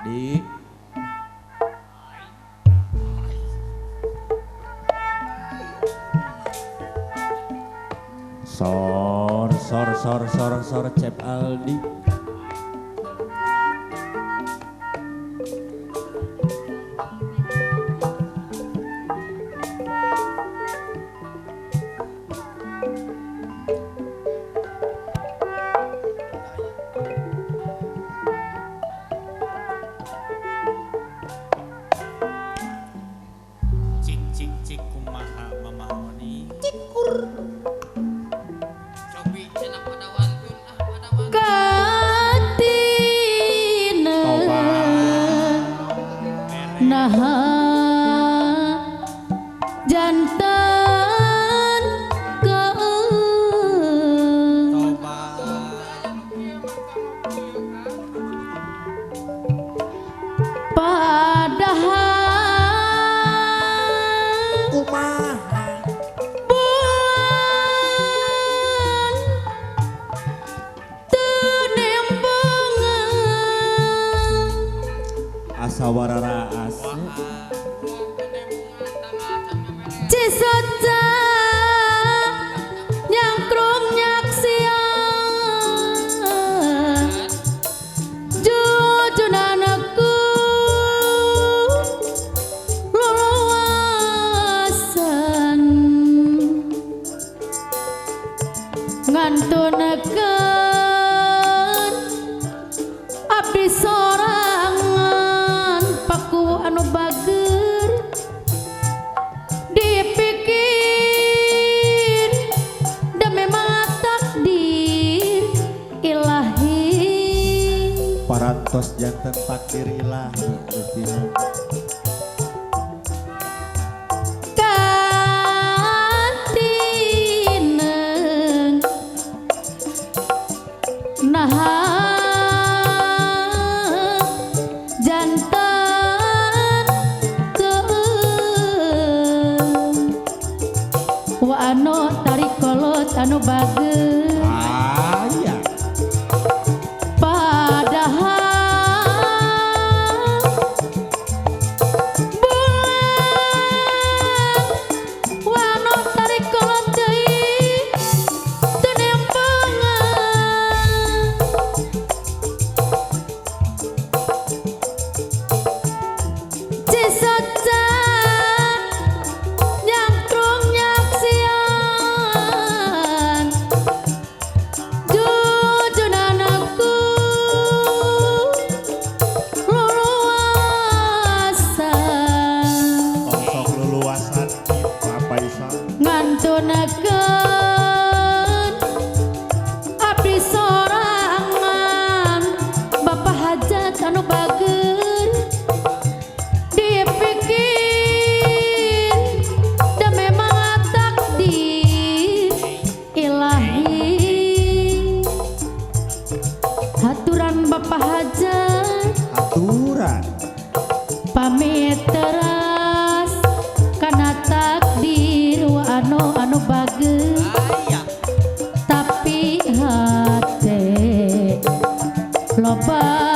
Di sor Cep Aldi. Cik kumaha mamaoni Cobi cenah pada wantun pada wantun katina naha jantan toba padahal Kumaha buan tenembangan asa wararaas. Cisoca nyangkrung nyaksian jujunanku luluasan ngantunekeun abdi sorangan paku anu bager dipikir dan memang takdir ilahi Parantos janten takdir ilahi Gusti. kantineng naha jantan wa anu tarik kolot anu bageus Aya padahal bulan wa anu tarik kolot deui teu nembangan cisaca nyangkrung nyaksian jujunanku luluasan kosong luluasan apa isa ngantunekeun abdi sorangan Bapak hajat anu bager dipikir dan memang takdir ilahi haturan Bapak hajat aturan pamit teras kana takdir wa anu bageus tapi hate loba